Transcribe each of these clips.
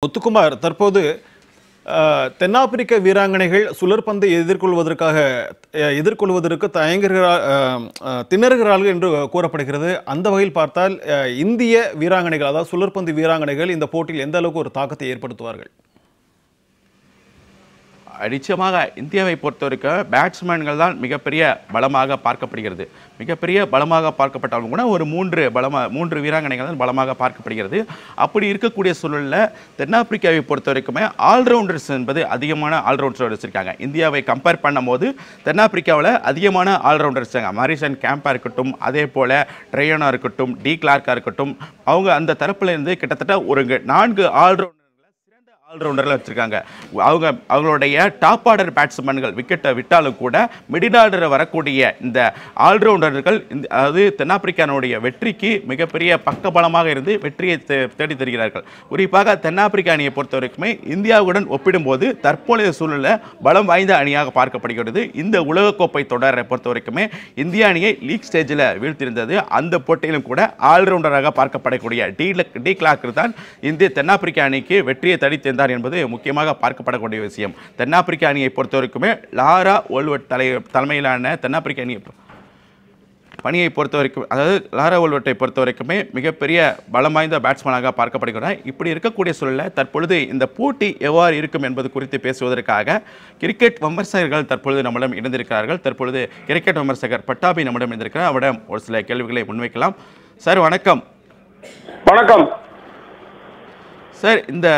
முத்துக்குமார், தற்போது தென்னாப்பிரிக்க வீராங்கனைகள் சுழற்பந்தை எதிர்கொள்வதற்கு திணறுகிறார்கள் என்று கூறப்படுகிறது. அந்த வகையில் பார்த்தால் இந்திய வீராங்கனைகள், அதாவது சுழற்பந்து வீராங்கனைகள் இந்த போட்டியில் எந்த அளவுக்கு ஒரு தாக்கத்தை ஏற்படுத்துவார்கள்? நிச்சயமாக இந்தியாவை பொறுத்தவரைக்கும் பேட்ஸ்மேன்கள் தான் மிகப்பெரிய பலமாக பார்க்கப்படுகிறது. மிகப்பெரிய பலமாக பார்க்கப்பட்டாலும் கூட ஒரு மூன்று வீராங்கனைகள் தான் பலமாக பார்க்கப்படுகிறது. அப்படி இருக்கக்கூடிய சூழலில் தென்னாப்பிரிக்காவை பொறுத்த வரைக்குமே ஆல்ரவுண்டர்ஸ் என்பது அதிகமான ஆல்ரவுண்டர்ஸ் வச்சுருக்காங்க. இந்தியாவை கம்பேர் பண்ணும்போது தென்னாப்பிரிக்காவில் அதிகமான ஆல்ரவுண்டர்ஸ் இருக்காங்க. மாரிசன் கேம்பாக இருக்கட்டும், அதே போல் ட்ரையனாக இருக்கட்டும், டி கிளார்க்காக இருக்கட்டும், அவங்க அந்த தரப்பில் இருந்து கிட்டத்தட்ட ஒரு 4 ஆல்ரவுண்டரில் வச்சுருக்காங்க. அவங்களுடைய டாப் ஆர்டர் பேட்ஸ்மேன்கள் விக்கெட்டை விட்டாலும் கூட மிடில் ஆர்டரில் வரக்கூடிய இந்த ஆல்ரவுண்டர்கள் அதாவது தென்னாப்பிரிக்கானுடைய வெற்றிக்கு மிகப்பெரிய பக்கபலமாக இருந்து வெற்றியை தேடி தருகிறார்கள். குறிப்பாக தென்னாப்பிரிக்கா அணியை பொறுத்த வரைக்குமே இந்தியாவுடன் ஒப்பிடும்போது தற்போதைய சூழலில் பலம் வாய்ந்த அணியாக பார்க்கப்படுகிறது. இந்த உலகக்கோப்பை தொடரை பொறுத்த வரைக்குமே இந்திய அணியை லீக் ஸ்டேஜில் வீழ்த்திருந்தது. அந்த போட்டியிலும் கூட ஆல்ரவுண்டராக பார்க்கப்படக்கூடிய டி கிளார்க் தான் இந்திய தென்னாப்பிரிக்கா அணிக்கு வெற்றியை தடி என்பது முக்கியமாக பார்க்கப்படக்கூடிய விஷயம். தென்னாப்பிரிக்க அணியை பொறுத்தவரைக்குமே லாரா ஓல்வர்ட் தலைமையிலான தென்னாப்பிரிக்க பணியை பொறுத்தவரைக்கும், அதாவது லாரா ஓல்வர்ட்டை பொறுத்தவரைக்குமே மிகப்பெரிய பலம் வாய்ந்த பேட்ஸ்மேனாக பார்க்கப்படுகிறார். இப்படி இருக்கக்கூடிய சூழலில் தற்பொழுது இந்த போட்டி எவ்வாறு இருக்கும் என்பது குறித்து பேசுவதற்காக கிரிக்கெட் விமர்சகர்கள் தற்பொழுது நம்மிடம் இணைந்திருக்கிறார்கள். தற்பொழுது கிரிக்கெட் விமர்சகர் பட்டாபி நம்மிடம் இருந்திருக்கிறார். அவரிடம் ஒரு சில கேள்விகளை முன்வைக்கலாம். சார் வணக்கம். வணக்கம் சார், இந்த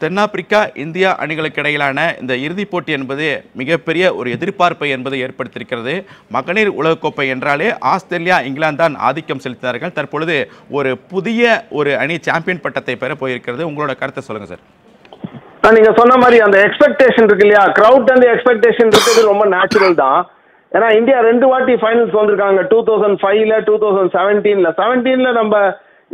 தென்னாப்பிரிக்கா இந்தியா அணிகளுக்கு இடையிலான இந்த இறுதிப் போட்டி என்பது மிகப்பெரிய ஒரு எதிர்பார்ப்பை என்பது ஏற்படுத்தியிருக்கிறது. மகளிர் உலகக்கோப்பை என்றாலே ஆஸ்திரேலியா, இங்கிலாந்து தான் ஆதிக்கம் செலுத்தினார்கள். தற்பொழுது ஒரு புதிய அணி சாம்பியன் பட்டத்தை பெற போயிருக்கிறது. உங்களோட கருத்தை சொல்லுங்க சார். நீங்க சொன்ன மாதிரி அந்த எக்ஸ்பெக்டேஷன் இருக்கு இல்லையா, கிரவுட் அந்த எக்ஸ்பெக்டேஷன் இருக்கிறது ரொம்ப நேச்சுரல் தான். ஏன்னா இந்தியா 2 வாட்டி ஃபைனல்ஸ் வந்திருக்காங்க. 2005ல 2017ல நம்ம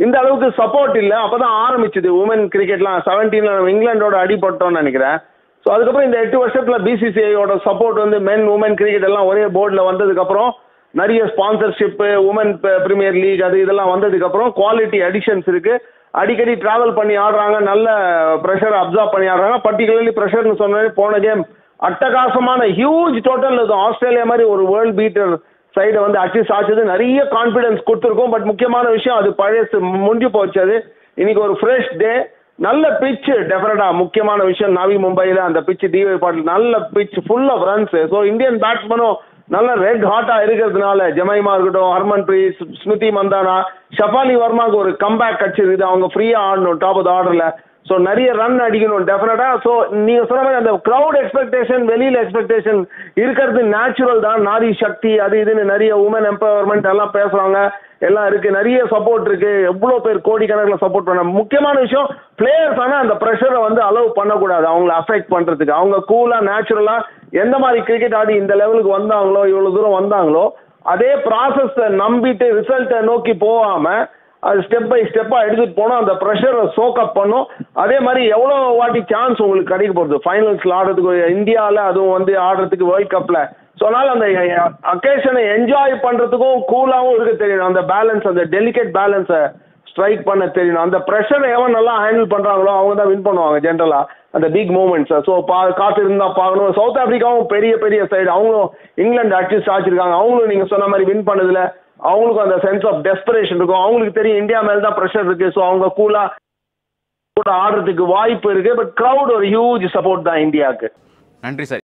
இந்த அளவுக்கு சப்போர்ட் இல்லை. அப்பதான் ஆரம்பிச்சது உமன் கிரிக்கெட்லாம். 17ல நம்ம இங்கிலாண்டோட அடிபட்டோம்னு நினைக்கிறேன். ஸோ அதுக்கப்புறம் இந்த 8 வருஷத்துல பிசிசிஐயோட சப்போர்ட் வந்து மென் உமன் கிரிக்கெட் எல்லாம் ஒரே போர்டில் வந்ததுக்கு அப்புறம் நிறைய ஸ்பான்சர்ஷிப், உமன் பிரீமியர் லீக் இதெல்லாம் வந்ததுக்கு அப்புறம் குவாலிட்டி அடிஷன்ஸ் இருக்கு. அடிக்கடி டிராவல் பண்ணி ஆடுறாங்க, நல்ல ப்ரெஷர் அப்சர்வ் பண்ணி ஆடுறாங்க. பர்டிகுலர்லி ப்ரெஷர்னு சொன்னாலே போன கேம் அட்டகாசமான ஹியூஜ் டோட்டல் ஆஸ்திரேலியா மாதிரி ஒரு வேர்ல்ட் பீட்டர் சைடை வந்து அச்சீவ் ஆச்சது. நிறைய கான்ஃபிடன்ஸ் கொடுத்துருக்கோம். பட் முக்கியமான விஷயம் அது பழைய முடிஞ்சு போச்சு. அது இன்னைக்கு ஒரு ஃப்ரெஷ் டே, நல்ல பிச். டெஃபினட்டா முக்கியமான விஷயம் நவி மும்பையில் அந்த பிச் டிவை பாட்டில் நல்ல pitch, full of runs. So Indian பேட்ஸ்மேனும் நல்ல ரெட் ஹாட்டா இருக்கிறதுனால ஜமைமா இருக்கட்டும், ஹர்மன் பிரீத், ஸ்மிருதி மந்தானா, ஷஃபாலி வர்மாவுக்கு ஒரு கம்பேக் கிடைச்சிருக்குது. அவங்க ஃப்ரீயா ஆடணும் டாப் ஆஃப் த ஆர்டர்ல. ஸோ நிறைய ரன் அடிக்கணும் டெஃபினட்டா. ஸோ நீங்க சொன்ன மாதிரி அந்த கிரௌட் எக்ஸ்பெக்டேஷன், வெளியில எக்ஸ்பெக்டேஷன் இருக்கிறது நேச்சுரல் தான். நாரி சக்தி இதுன்னு நிறைய உமன் எம்பவர்மெண்ட் எல்லாம் பேசுறாங்க, எல்லாம் இருக்கு, நிறைய சப்போர்ட் இருக்கு. எவ்வளவு பேர் கோடிக்கணக்கில் சப்போர்ட் பண்ண. முக்கியமான விஷயம் பிளேயர்ஸ் ஆனா அந்த ப்ரெஷரை வந்து அலோவ் பண்ணக்கூடாது அவங்களை அஃபெக்ட் பண்றதுக்கு. அவங்க கூலா நேச்சுரலா எந்த மாதிரி கிரிக்கெட் ஆடி இந்த லெவலுக்கு வந்தாங்களோ, இவ்வளவு தூரம் வந்தாங்களோ, அதே ப்ராசஸ் நம்பிட்டு ரிசல்ட்டை நோக்கி போகாம அது ஸ்டெப் பை ஸ்டெப்பா எடுத்துட்டு போனோம். அந்த ப்ரெஷரை சோக் அப் பண்ணும். அதே மாதிரி எவ்வளவு வாட்டி சான்ஸ் உங்களுக்கு கிடைக்க போகுது ஃபைனல்ஸ்ல ஆடுறதுக்கு இந்தியாவில், அதுவும் வந்து ஆடுறதுக்கு வேர்ல்ட் கப்ல. ஸோ அதனால அந்த அக்கேஷனை என்ஜாய் பண்றதுக்கும் கூலாவும் இருக்க தெரியணும். அந்த பேலன்ஸ், அந்த டெலிகேட் பேலன்ஸை ஸ்ட்ரைக் பண்ண தெரியணும். அந்த ப்ரெஷரை எவன் நல்லா ஹேண்டில் பண்றாங்களோ அவங்க தான் வின் பண்ணுவாங்க ஜென்ரலா அந்த பிக் மூமெண்ட்ஸ். ஸோ காத்து இருந்தா பார்க்கணும். சவுத் ஆப்பிரிக்காவும் பெரிய பெரிய சைடு, அவங்களும் இங்கிலாந்து அட்ஜஸ்ட் ஆச்சிருக்காங்க. அவங்களும் நீங்க சொன்ன மாதிரி வின் பண்ணதுல அவங்களுக்கும் அந்த சென்ஸ் ஆஃப் டெஸ்பரேஷன் இருக்கும். அவங்களுக்கு தெரியும் இந்தியா மேல தான் ப்ரெஷர் இருக்கு. ஸோ அவங்க கூலா ஆடுறதுக்கு வாய்ப்பு இருக்கு. பட் கிரவுட் ஒரு ஹியூஜ் சப்போர்ட் தான் இந்தியாவுக்கு. நன்றி சார்.